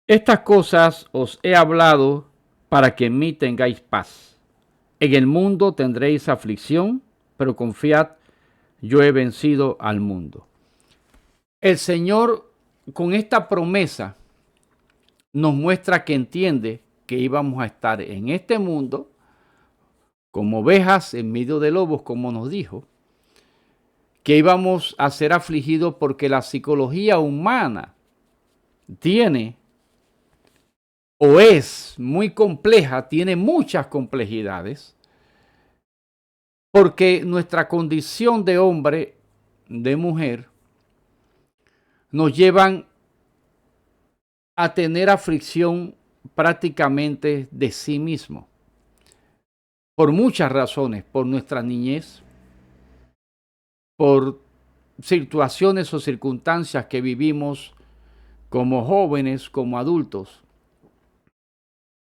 Estas cosas os he hablado para que en mí tengáis paz. En el mundo tendréis aflicción, pero confiad, yo he vencido al mundo. El Señor, con esta promesa, nos muestra que entiende que íbamos a estar en este mundo como ovejas en medio de lobos, como nos dijo, que íbamos a ser afligidos porque la psicología humana tiene o es muy compleja, tiene muchas complejidades, porque nuestra condición de hombre, de mujer, nos llevan a tener aflicción prácticamente de sí mismo, por muchas razones, por nuestra niñez, por situaciones o circunstancias que vivimos como jóvenes, como adultos.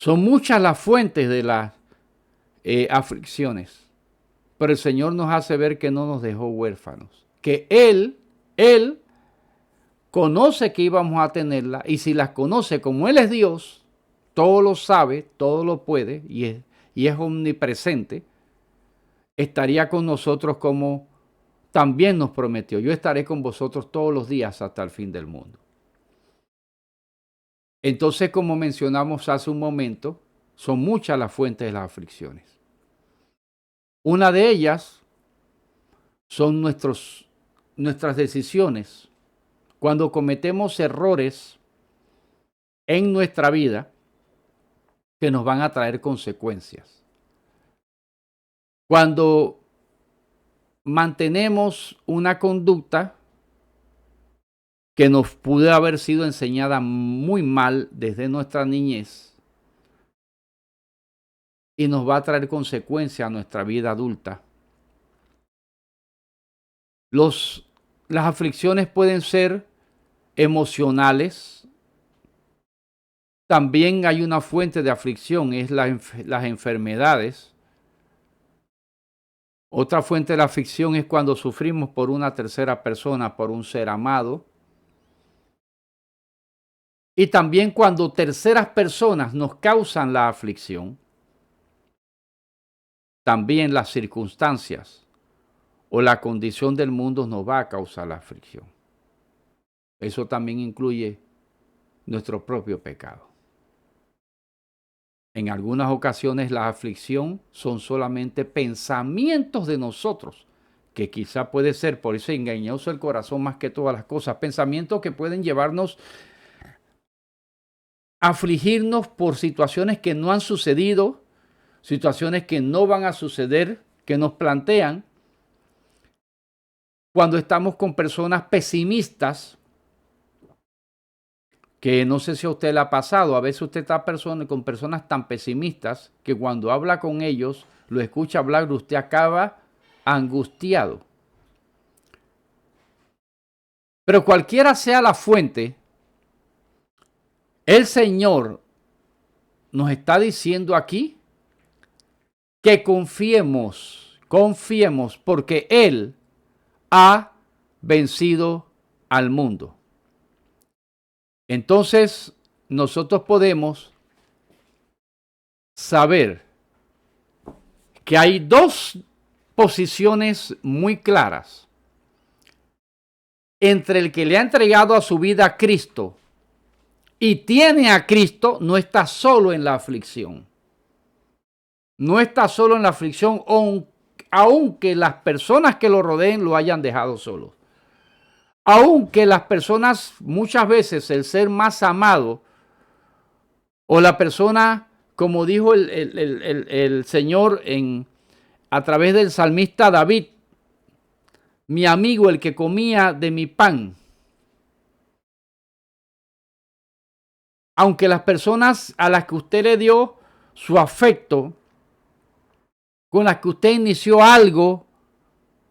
Son muchas las fuentes de las aflicciones, pero el Señor nos hace ver que no nos dejó huérfanos, que Él conoce que íbamos a tenerla, y si las conoce, como Él es Dios, todo lo sabe, todo lo puede y es omnipresente, estaría con nosotros como también nos prometió: yo estaré con vosotros todos los días hasta el fin del mundo. Entonces, como mencionamos hace un momento, son muchas las fuentes de las aflicciones. Una de ellas son nuestras decisiones. Cuando cometemos errores en nuestra vida que nos van a traer consecuencias. Cuando mantenemos una conducta que nos pudo haber sido enseñada muy mal desde nuestra niñez y nos va a traer consecuencias a nuestra vida adulta. Las aflicciones pueden ser emocionales. También hay una fuente de aflicción, es las enfermedades. Otra fuente de la aflicción es cuando sufrimos por una tercera persona, por un ser amado. Y también cuando terceras personas nos causan la aflicción. También las circunstancias o la condición del mundo nos va a causar la aflicción. Eso también incluye nuestro propio pecado. En algunas ocasiones la aflicción son solamente pensamientos de nosotros, que quizá puede ser, por eso engañoso el corazón más que todas las cosas, pensamientos que pueden llevarnos a afligirnos por situaciones que no han sucedido, situaciones que no van a suceder, que nos plantean cuando estamos con personas pesimistas, que no sé si a usted le ha pasado, a veces usted está con personas tan pesimistas que cuando habla con ellos, lo escucha hablar, usted acaba angustiado. Pero cualquiera sea la fuente, el Señor nos está diciendo aquí que confiemos, porque Él ha vencido al mundo. Entonces, nosotros podemos saber que hay dos posiciones muy claras entre el que le ha entregado a su vida a Cristo y tiene a Cristo. No está solo en la aflicción. No está solo en la aflicción, aunque las personas que lo rodeen lo hayan dejado solo. Aunque las personas, muchas veces el ser más amado o la persona, como dijo el Señor a través del salmista David, mi amigo, el que comía de mi pan. Aunque las personas a las que usted le dio su afecto, con las que usted inició algo,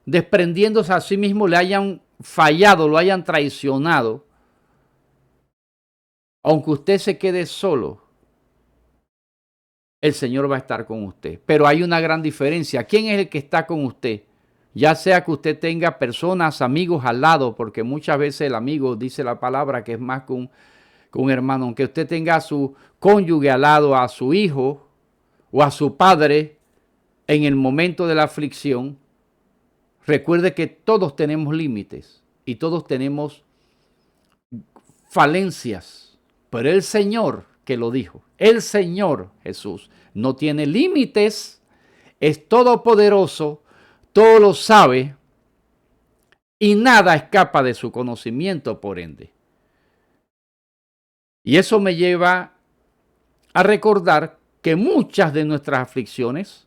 desprendiéndose a sí mismo, le hayan fallado, lo hayan traicionado, aunque usted se quede solo, el Señor va a estar con usted. Pero hay una gran diferencia. ¿Quién es el que está con usted? Ya sea que usted tenga personas, amigos al lado, porque muchas veces el amigo, dice la palabra, que es más con un hermano, aunque usted tenga a su cónyuge al lado, a su hijo o a su padre en el momento de la aflicción, recuerde que todos tenemos límites y todos tenemos falencias, pero el Señor que lo dijo, el Señor Jesús no tiene límites, es todopoderoso, todo lo sabe y nada escapa de su conocimiento, por ende. Y eso me lleva a recordar que muchas de nuestras aflicciones,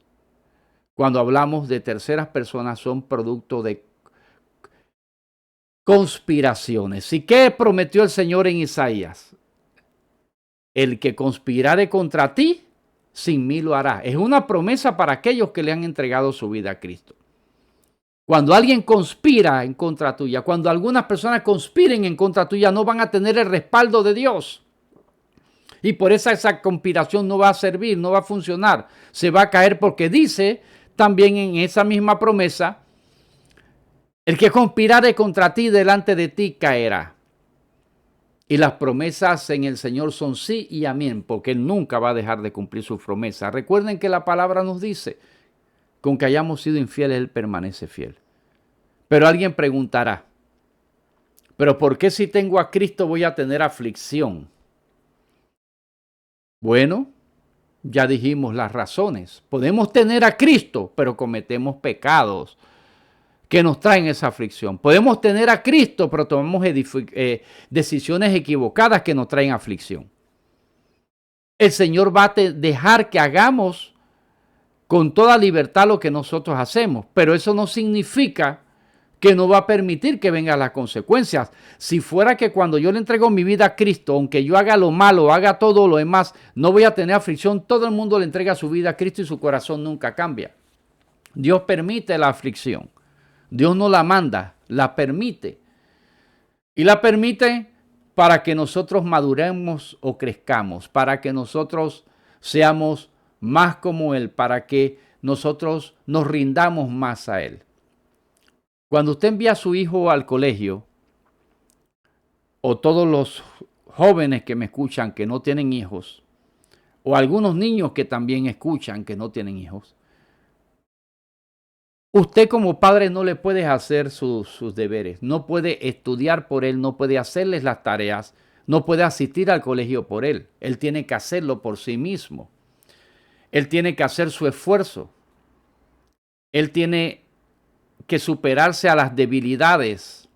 cuando hablamos de terceras personas, son producto de conspiraciones. ¿Y qué prometió el Señor en Isaías? El que conspirare contra ti, sin mí lo hará. Es una promesa para aquellos que le han entregado su vida a Cristo. Cuando alguien conspira en contra tuya, cuando algunas personas conspiren en contra tuya, no van a tener el respaldo de Dios. Y por eso esa conspiración no va a servir, no va a funcionar. Se va a caer porque dice también en esa misma promesa, el que conspirare contra ti delante de ti caerá. Y las promesas en el Señor son sí y amén, porque Él nunca va a dejar de cumplir sus promesas. Recuerden que la palabra nos dice, con que hayamos sido infieles, Él permanece fiel. Pero alguien preguntará, ¿pero por qué si tengo a Cristo voy a tener aflicción? Bueno, ya dijimos las razones. Podemos tener a Cristo, pero cometemos pecados que nos traen esa aflicción. Podemos tener a Cristo, pero tomamos decisiones equivocadas que nos traen aflicción. El Señor va a dejar que hagamos con toda libertad lo que nosotros hacemos, pero eso no significa que no va a permitir que vengan las consecuencias. Si fuera que cuando yo le entrego mi vida a Cristo, aunque yo haga lo malo, haga todo lo demás, no voy a tener aflicción, todo el mundo le entrega su vida a Cristo y su corazón nunca cambia. Dios permite la aflicción. Dios no la manda, la permite. Y la permite para que nosotros maduremos o crezcamos, para que nosotros seamos más como Él, para que nosotros nos rindamos más a Él. Cuando usted envía a su hijo al colegio, o todos los jóvenes que me escuchan que no tienen hijos, o algunos niños que también escuchan que no tienen hijos, usted como padre no le puede hacer sus deberes, no puede estudiar por él, no puede hacerles las tareas, no puede asistir al colegio por él. Él tiene que hacerlo por sí mismo. Él tiene que hacer su esfuerzo. Él tiene que superarse a las debilidades.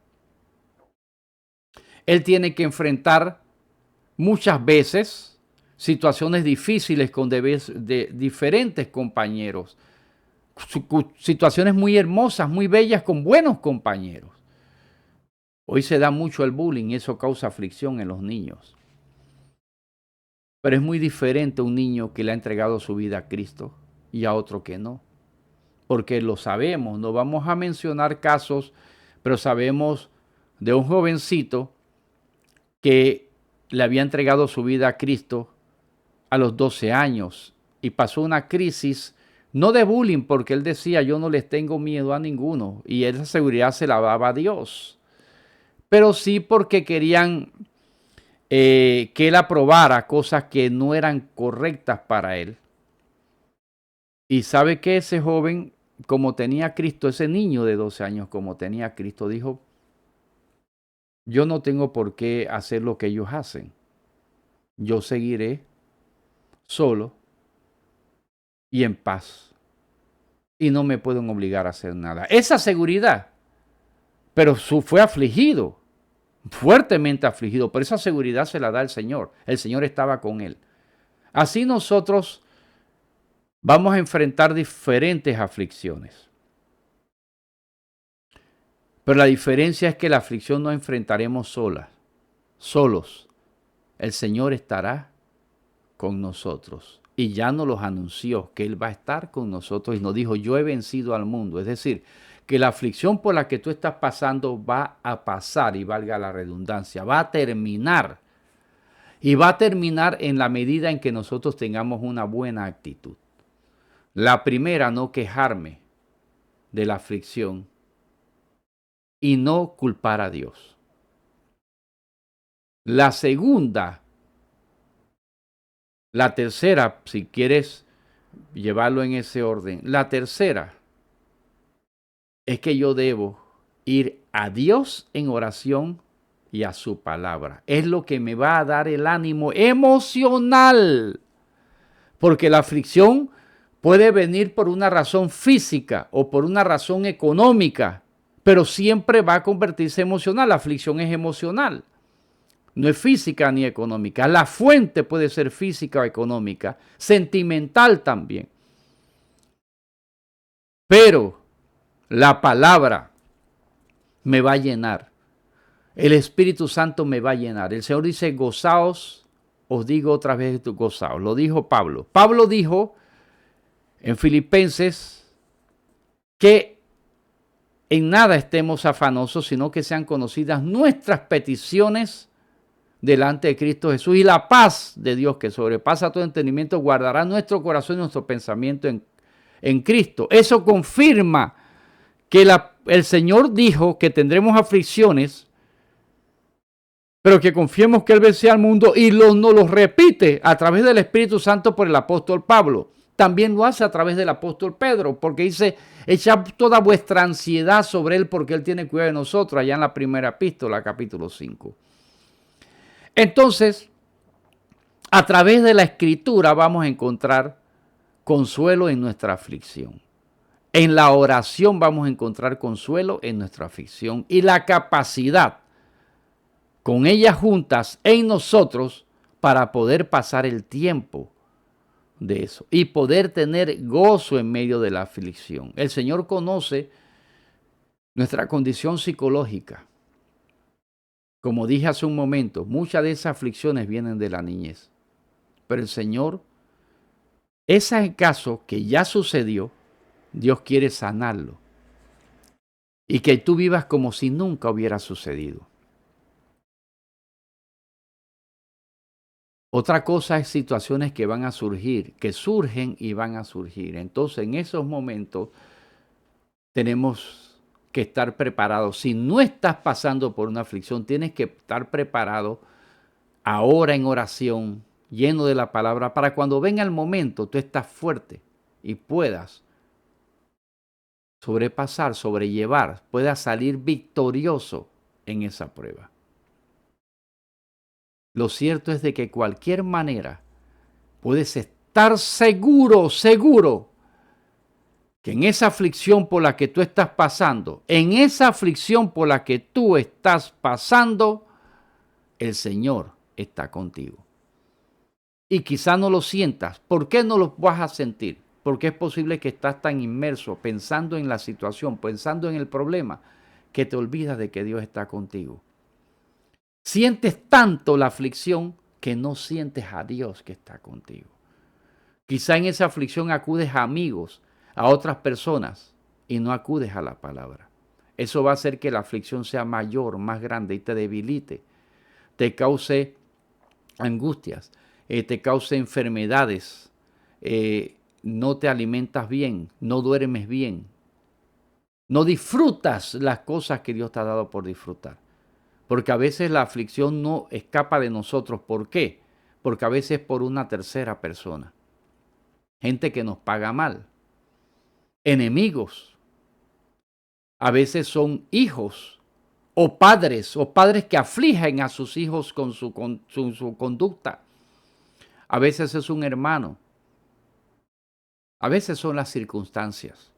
Él tiene que enfrentar muchas veces situaciones difíciles con de diferentes compañeros. Situaciones muy hermosas, muy bellas con buenos compañeros. Hoy se da mucho el bullying y eso causa aflicción en los niños. Pero es muy diferente un niño que le ha entregado su vida a Cristo y a otro que no. Porque lo sabemos, no vamos a mencionar casos, pero sabemos de un jovencito que le había entregado su vida a Cristo a los 12 años y pasó una crisis. No de bullying, porque él decía, yo no les tengo miedo a ninguno. Y esa seguridad se la daba a Dios. Pero sí porque querían que él aprobara cosas que no eran correctas para él. Y sabe que ese joven, como tenía a Cristo, ese niño de 12 años, como tenía a Cristo, dijo, yo no tengo por qué hacer lo que ellos hacen. Yo seguiré solo y en paz. Y no me pueden obligar a hacer nada. Esa seguridad, pero fue afligido, fuertemente afligido, pero esa seguridad se la da el Señor. El Señor estaba con él. Así nosotros vamos a enfrentar diferentes aflicciones. Pero la diferencia es que la aflicción no enfrentaremos solos. El Señor estará con nosotros. Y ya nos los anunció que Él va a estar con nosotros y nos dijo, yo he vencido al mundo. Es decir, que la aflicción por la que tú estás pasando va a pasar, y valga la redundancia, va a terminar. Y va a terminar en la medida en que nosotros tengamos una buena actitud. La primera, no quejarme de la aflicción y no culpar a Dios. La segunda, La tercera, si quieres llevarlo en ese orden, la tercera es que yo debo ir a Dios en oración y a su palabra. Es lo que me va a dar el ánimo emocional. Porque la aflicción puede venir por una razón física o por una razón económica, pero siempre va a convertirse emocional. La aflicción es emocional, no es física ni económica. La fuente puede ser física o económica, sentimental también. Pero la palabra me va a llenar. El Espíritu Santo me va a llenar. El Señor dice, gozaos, os digo otra vez, gozaos. Lo dijo Pablo. Pablo dijo en Filipenses que en nada estemos afanosos, sino que sean conocidas nuestras peticiones delante de Cristo Jesús. Y la paz de Dios, que sobrepasa todo entendimiento, guardará nuestro corazón y nuestro pensamiento en Cristo. Eso confirma que el Señor dijo que tendremos aflicciones, pero que confiemos que Él vence al mundo, y nos lo repite a través del Espíritu Santo por el apóstol Pablo. También lo hace a través del apóstol Pedro, porque dice, echad toda vuestra ansiedad sobre Él, porque Él tiene cuidado de nosotros, allá en la primera epístola, capítulo 5. Entonces, a través de la Escritura vamos a encontrar consuelo en nuestra aflicción. En la oración vamos a encontrar consuelo en nuestra aflicción y la capacidad con ellas juntas en nosotros para poder pasar el tiempo de eso y poder tener gozo en medio de la aflicción. El Señor conoce nuestra condición psicológica. Como dije hace un momento, muchas de esas aflicciones vienen de la niñez. Pero el Señor, ese caso que ya sucedió, Dios quiere sanarlo. Y que tú vivas como si nunca hubiera sucedido. Otra cosa es situaciones que van a surgir, que surgen y van a surgir. Entonces, en esos momentos tenemos que estar preparados. Si no estás pasando por una aflicción, tienes que estar preparado ahora en oración, lleno de la palabra, para cuando venga el momento, tú estás fuerte y puedas sobrepasar, sobrellevar, puedas salir victorioso en esa prueba. Lo cierto es de que cualquier manera puedes estar seguro que en esa aflicción por la que tú estás pasando, el Señor está contigo. Y quizá no lo sientas. ¿Por qué no lo vas a sentir? Porque es posible que estás tan inmerso pensando en la situación, pensando en el problema, que te olvidas de que Dios está contigo. Sientes tanto la aflicción que no sientes a Dios que está contigo. Quizá en esa aflicción acudes a amigos, a otras personas, y no acudes a la palabra. Eso va a hacer que la aflicción sea mayor, más grande y te debilite, te cause angustias, te cause enfermedades, no te alimentas bien, no duermes bien, no disfrutas las cosas que Dios te ha dado por disfrutar. Porque a veces la aflicción no escapa de nosotros. ¿Por qué? Porque a veces por una tercera persona. Gente que nos paga mal. Enemigos. A veces son hijos o padres que afligen a sus hijos con su conducta. A veces es un hermano. A veces son las circunstancias.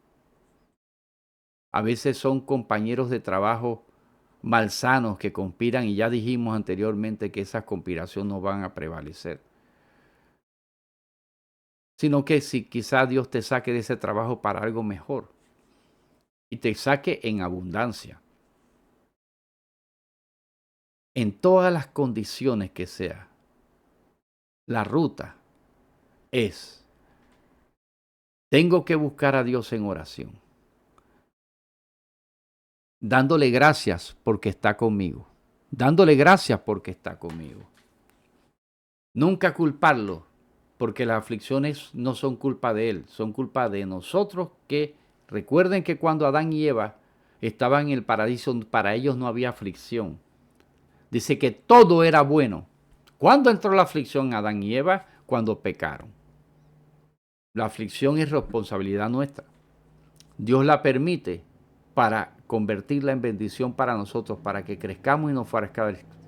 A veces son compañeros de trabajo malsanos que conspiran, y ya dijimos anteriormente que esas conspiraciones no van a prevalecer. Sino que si quizá Dios te saque de ese trabajo para algo mejor y te saque en abundancia. En todas las condiciones que sea, la ruta es, tengo que buscar a Dios en oración, dándole gracias porque está conmigo, dándole gracias porque está conmigo. Nunca culparlo, porque las aflicciones no son culpa de Él, son culpa de nosotros, que recuerden que cuando Adán y Eva estaban en el paraíso, para ellos no había aflicción. Dice que todo era bueno. ¿Cuándo entró la aflicción a Adán y Eva? cuando pecaron. La aflicción es responsabilidad nuestra. Dios la permite para convertirla en bendición para nosotros, para que crezcamos y nos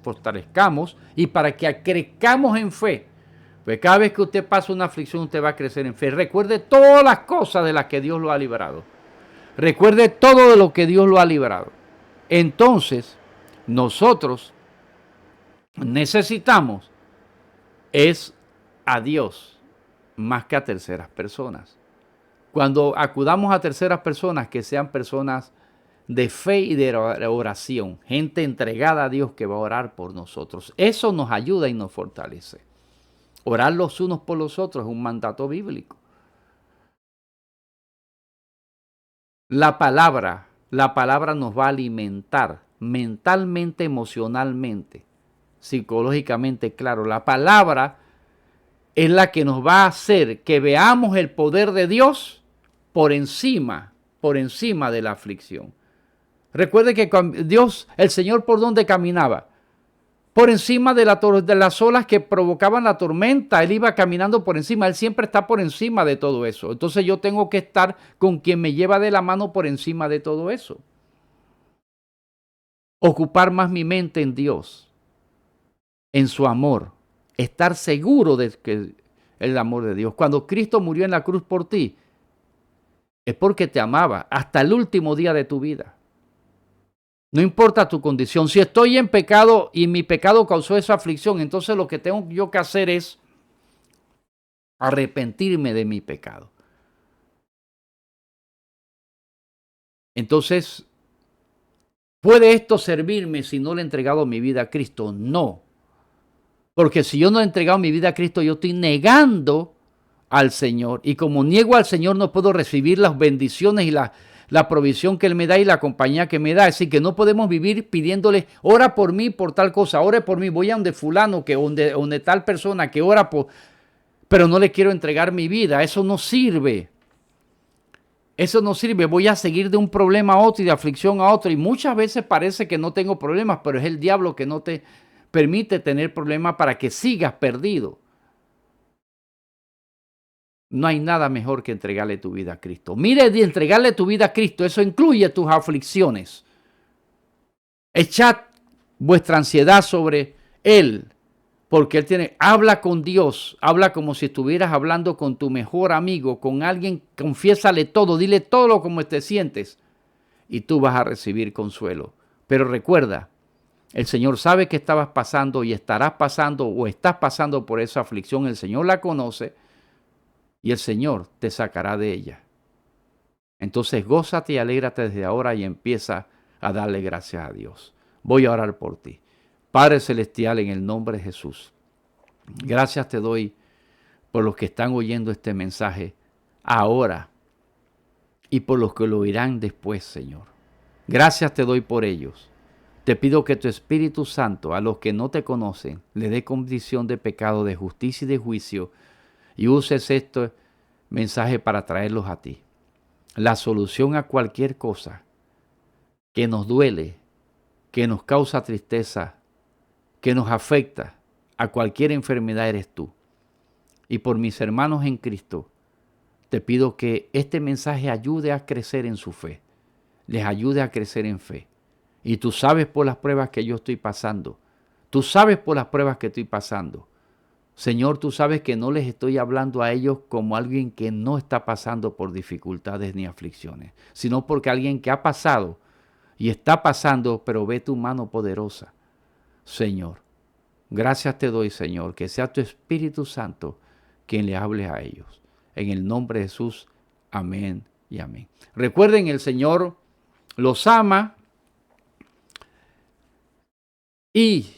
fortalezcamos y para que crezcamos en fe. Pues cada vez que usted pasa una aflicción, usted va a crecer en fe. Recuerde todas las cosas de las que Dios lo ha librado. Recuerde todo de lo que Dios lo ha librado. Entonces, nosotros necesitamos es a Dios más que a terceras personas. Cuando acudamos a terceras personas, que sean personas de fe y de oración, gente entregada a Dios que va a orar por nosotros. Eso nos ayuda y nos fortalece. Orar los unos por los otros es un mandato bíblico. La palabra nos va a alimentar mentalmente, emocionalmente, psicológicamente, claro. La palabra es la que nos va a hacer que veamos el poder de Dios por encima de la aflicción. Recuerde que Dios, el Señor, ¿por dónde caminaba? Por encima de las olas que provocaban la tormenta. Él iba caminando por encima. Él siempre está por encima de todo eso. Entonces yo tengo que estar con quien me lleva de la mano por encima de todo eso. Ocupar más mi mente en Dios, en su amor. Estar seguro de que el amor de Dios. Cuando Cristo murió en la cruz por ti, es porque te amaba hasta el último día de tu vida. No importa tu condición. Si estoy en pecado y mi pecado causó esa aflicción, entonces lo que tengo yo que hacer es arrepentirme de mi pecado. Entonces, ¿puede esto servirme si no le he entregado mi vida a Cristo? No. Porque si yo no he entregado mi vida a Cristo, yo estoy negando al Señor. Y como niego al Señor, no puedo recibir las bendiciones y la provisión que Él me da y la compañía que me da. Así que no podemos vivir pidiéndole, ora por mí por tal cosa, ore por mí, voy a donde fulano, donde tal persona que ora por... Pero no le quiero entregar mi vida. Eso no sirve. Eso no sirve. Voy a seguir de un problema a otro y de aflicción a otro. Y muchas veces parece que no tengo problemas, pero es el diablo que no te permite tener problemas para que sigas perdido. No hay nada mejor que entregarle tu vida a Cristo. Mire, de entregarle tu vida a Cristo, eso incluye tus aflicciones. Echad vuestra ansiedad sobre Él, porque Él habla con Dios, habla como si estuvieras hablando con tu mejor amigo, con alguien, confiésale todo, dile todo lo como te sientes y tú vas a recibir consuelo. Pero recuerda, el Señor sabe que estabas pasando y estarás pasando o estás pasando por esa aflicción, el Señor la conoce. Y el Señor te sacará de ella. Entonces gózate y alégrate desde ahora y empieza a darle gracias a Dios. Voy a orar por ti. Padre Celestial, en el nombre de Jesús, gracias te doy por los que están oyendo este mensaje ahora y por los que lo oirán después, Señor. Gracias te doy por ellos. Te pido que tu Espíritu Santo a los que no te conocen le dé condición de pecado, de justicia y de juicio, y uses este mensaje para traerlos a ti. La solución a cualquier cosa que nos duele, que nos causa tristeza, que nos afecta, a cualquier enfermedad eres tú. Y por mis hermanos en Cristo, te pido que este mensaje ayude a crecer en su fe, les ayude a crecer en fe. Y tú sabes por las pruebas que yo estoy pasando. Tú sabes por las pruebas que estoy pasando. Señor, tú sabes que no les estoy hablando a ellos como alguien que no está pasando por dificultades ni aflicciones, sino porque alguien que ha pasado y está pasando, pero ve tu mano poderosa. Señor, gracias te doy, Señor, que sea tu Espíritu Santo quien le hable a ellos. En el nombre de Jesús, amén y amén. Recuerden, el Señor los ama y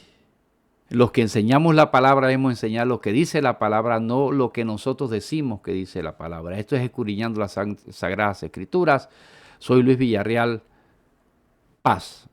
los que enseñamos la palabra debemos enseñar lo que dice la palabra, no lo que nosotros decimos que dice la palabra. Esto es Escudriñando las Sagradas Escrituras. Soy Luis Villarreal. Paz.